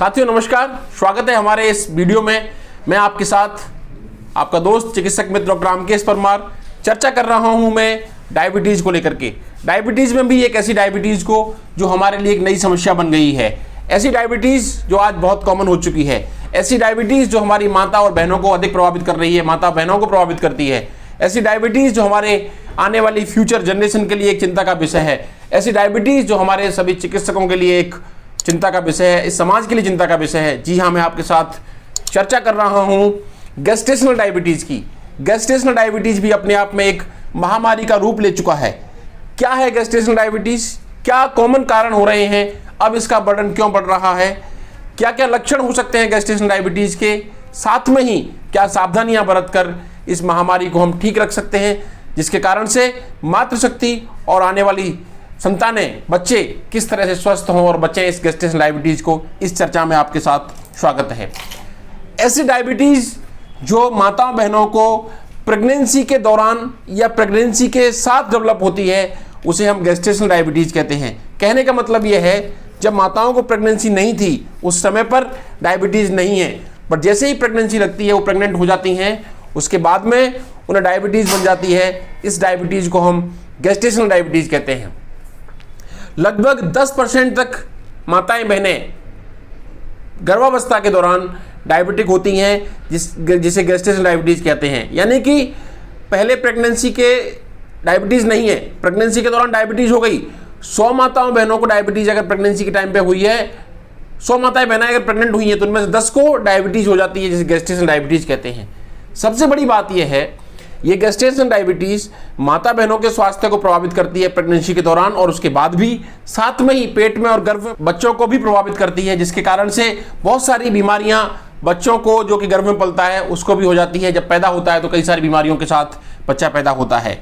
साथियों नमस्कार, स्वागत है हमारे इस वीडियो में। मैं आपके साथ आपका दोस्त चिकित्सक मित्र डॉक्टर रामकेश परमार चर्चा कर रहा हूं मैं डायबिटीज़ को लेकर के। डायबिटीज़ में भी एक ऐसी डायबिटीज़ को जो हमारे लिए एक नई समस्या बन गई है, ऐसी डायबिटीज़ जो आज बहुत कॉमन हो चुकी है, ऐसी डायबिटीज़ जो हमारी माता और बहनों को अधिक प्रभावित कर रही है, माता बहनों को प्रभावित करती है, ऐसी डायबिटीज़ जो हमारे आने वाली फ्यूचर जनरेशन के लिए एक चिंता का विषय है, ऐसी डायबिटीज़ जो हमारे सभी चिकित्सकों के लिए एक चिंता का विषय है, इस समाज के लिए चिंता का विषय है। जी हाँ, मैं आपके साथ चर्चा कर रहा हूँ गेस्टेशनल डायबिटीज़ की। गेस्टेशनल डायबिटीज़ भी अपने आप में एक महामारी का रूप ले चुका है। क्या है गेस्टेशनल डायबिटीज़, क्या कॉमन कारण हो रहे हैं, अब इसका बर्डन क्यों बढ़ रहा है, क्या क्या लक्षण हो सकते हैं गेस्टेशनल डायबिटीज़ के, साथ में ही क्या सावधानियां बरतकर इस महामारी को हम ठीक रख सकते हैं, जिसके कारण से मातृशक्ति और आने वाली संतानें, बच्चे किस तरह से स्वस्थ हों और बचें इस गेस्टेशनल डायबिटीज़ को। इस चर्चा में आपके साथ स्वागत है। ऐसी डायबिटीज़ जो माताओं बहनों को प्रेगनेंसी के दौरान या प्रेगनेंसी के साथ डेवलप होती है, उसे हम गेस्टेशनल डायबिटीज़ कहते हैं। कहने का मतलब यह है, जब माताओं को प्रेगनेंसी नहीं थी उस समय पर डायबिटीज़ नहीं है, बट जैसे ही प्रेगनेंसी लगती है, वो प्रेग्नेंट हो जाती हैं, उसके बाद में उन्हें डायबिटीज़ बन जाती है। इस डायबिटीज़ को हम गेस्टेशनल डायबिटीज़ कहते हैं। लगभग 10% तक माताएं बहनें गर्भावस्था के दौरान डायबिटिक होती हैं, जिसे गेस्टेशनल डायबिटीज़ कहते हैं। यानी कि पहले प्रेगनेंसी के डायबिटीज़ नहीं है, प्रेगनेंसी के दौरान डायबिटीज़ हो गई। 100 माताओं बहनों को डायबिटीज़ अगर प्रेगनेंसी के टाइम पे हुई है, 100 माताएं बहनें अगर प्रेग्नेंट हुई हैं, तो उनमें से 10 को डायबिटीज़ हो जाती है, जिसे गेस्टेशनल डायबिटीज़ कहते हैं। सबसे बड़ी बात यह है, ये गेस्टेशनल डायबिटीज़ माता बहनों के स्वास्थ्य को प्रभावित करती है प्रेगनेंसी के दौरान और उसके बाद भी, साथ में ही पेट में और गर्भ में बच्चों को भी प्रभावित करती है, जिसके कारण से बहुत सारी बीमारियां बच्चों को, जो कि गर्भ में पलता है, उसको भी हो जाती है। जब पैदा होता है तो कई सारी बीमारियों के साथ बच्चा पैदा होता है।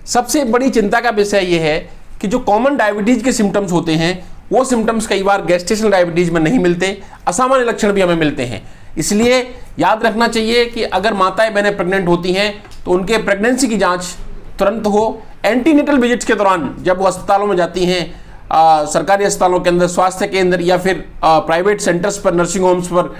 सबसे बड़ी चिंता का विषय यह है कि जो कॉमन डायबिटीज़ के सिम्टम्स होते हैं, वो सिम्टम्स कई बार गेस्टेशनल डायबिटीज़ में नहीं मिलते, असामान्य लक्षण भी हमें मिलते हैं। इसलिए याद रखना चाहिए कि अगर माताएं बहनें प्रेग्नेंट होती हैं तो उनके प्रेगनेंसी की जांच तुरंत हो। एंटीनेटल विजिट्स के दौरान जब वो अस्पतालों में जाती हैं, सरकारी अस्पतालों के अंदर, स्वास्थ्य केंद्र या फिर प्राइवेट सेंटर्स पर, नर्सिंग होम्स पर,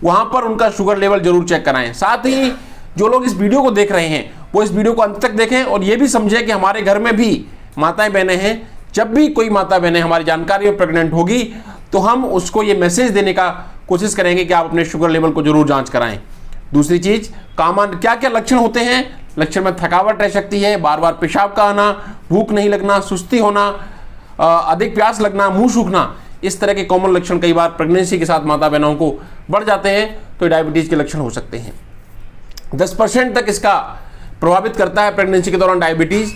वहाँ पर उनका शुगर लेवल जरूर चेक कराएं। साथ ही जो लोग इस वीडियो को देख रहे हैं वो इस वीडियो को अंत तक देखें और ये भी समझें कि हमारे घर में भी माताएँ बहनें हैं। जब भी कोई माता बहनें हमारी जानकारी में प्रेग्नेंट होगी तो हम उसको ये मैसेज देने का कोशिश करेंगे कि आप अपने शुगर लेवल को जरूर जांच कराएं। दूसरी चीज, कॉमन क्या क्या लक्षण होते हैं। लक्षण में थकावट रह सकती है, बार बार पेशाब का आना, भूख नहीं लगना, सुस्ती होना, अधिक प्यास लगना, मुंह सूखना, इस तरह के कॉमन लक्षण कई बार प्रेगनेंसी के साथ माता बहनों को बढ़ जाते हैं, तो डायबिटीज के लक्षण हो सकते हैं। 10% तक इसका प्रभावित करता है प्रेगनेंसी के दौरान डायबिटीज।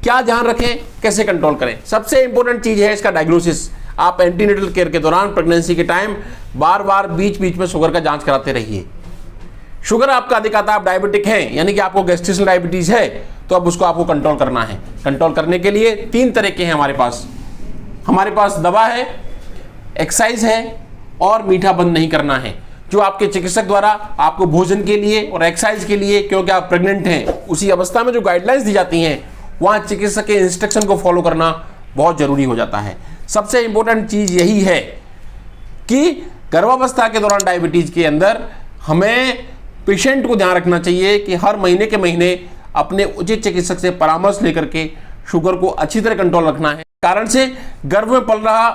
क्या ध्यान रखें, कैसे कंट्रोल करें। सबसे इंपॉर्टेंट चीज है इसका डायग्नोसिस। आप एंटीनेटल केयर के दौरान प्रेगनेंसी के टाइम बार बार बीच बीच में शुगर का जांच कराते रहिए। शुगर आपका अधिक आता है, आप डायबिटिक हैं, यानी कि आपको गेस्टेशनल डायबिटीज है, तो अब उसको आपको कंट्रोल करना है। कंट्रोल करने के लिए 3 तरीके हैं हमारे पास दवा है, एक्सरसाइज है और मीठा बंद नहीं करना है, जो आपके चिकित्सक द्वारा आपको भोजन के लिए और एक्सरसाइज के लिए, क्योंकि आप प्रेग्नेंट हैं, उसी अवस्था में जो गाइडलाइंस दी जाती हैं, वहाँ चिकित्सक के इंस्ट्रक्शन को फॉलो करना बहुत जरूरी हो जाता है। सबसे इंपॉर्टेंट चीज यही है कि गर्भावस्था के दौरान डायबिटीज के अंदर हमें पेशेंट को ध्यान रखना चाहिए कि हर महीने के महीने अपने उचित चिकित्सक से परामर्श लेकर के शुगर को अच्छी तरह कंट्रोल रखना है, कारण से गर्भ में पल रहा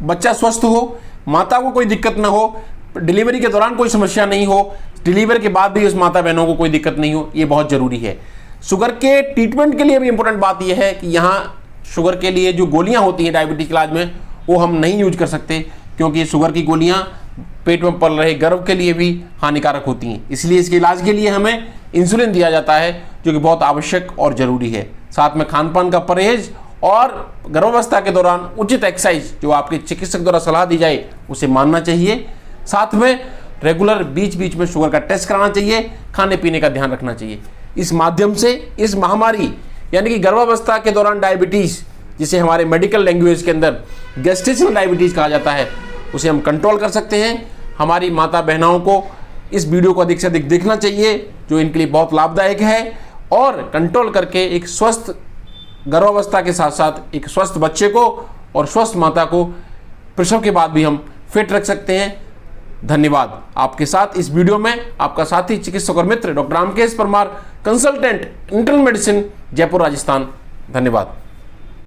बच्चा स्वस्थ हो, माता को कोई दिक्कत ना हो, डिलीवरी के दौरान कोई समस्या नहीं हो, डिलीवरी के बाद भी उस माता बहनों को कोई दिक्कत नहीं हो, ये बहुत जरूरी है। शुगर के ट्रीटमेंट के लिए भी इंपॉर्टेंट बात यह है कि यहाँ शुगर के लिए जो गोलियां होती हैं डायबिटीज के इलाज में, वो हम नहीं यूज कर सकते, क्योंकि शुगर की गोलियां पेट में पल रहे गर्भ के लिए भी हानिकारक होती हैं। इसलिए इसके इलाज के लिए हमें इंसुलिन दिया जाता है, जो कि बहुत आवश्यक और ज़रूरी है। साथ में खान पान का परहेज और गर्भावस्था के दौरान उचित एक्सरसाइज, जो आपके चिकित्सक द्वारा सलाह दी जाए, उसे मानना चाहिए। साथ में रेगुलर बीच बीच में शुगर का टेस्ट कराना चाहिए, खाने पीने का ध्यान रखना चाहिए। इस माध्यम से इस महामारी यानी कि गर्भावस्था के दौरान डायबिटीज़, जिसे हमारे मेडिकल लैंग्वेज के अंदर गेस्टेशनल डायबिटीज़ कहा जाता है, उसे हम कंट्रोल कर सकते हैं। हमारी माता बहनों को इस वीडियो को अधिक से अधिक देखना चाहिए, जो इनके लिए बहुत लाभदायक है, और कंट्रोल करके एक स्वस्थ गर्भावस्था के साथ साथ एक स्वस्थ बच्चे को और स्वस्थ माता को प्रसव के बाद भी हम फिट रख सकते हैं। धन्यवाद। आपके साथ इस वीडियो में आपका साथी चिकित्सक और मित्र doctor Ramkesh Parmar, consultant internal medicine, Jaipur, Rajasthan. धन्यवाद।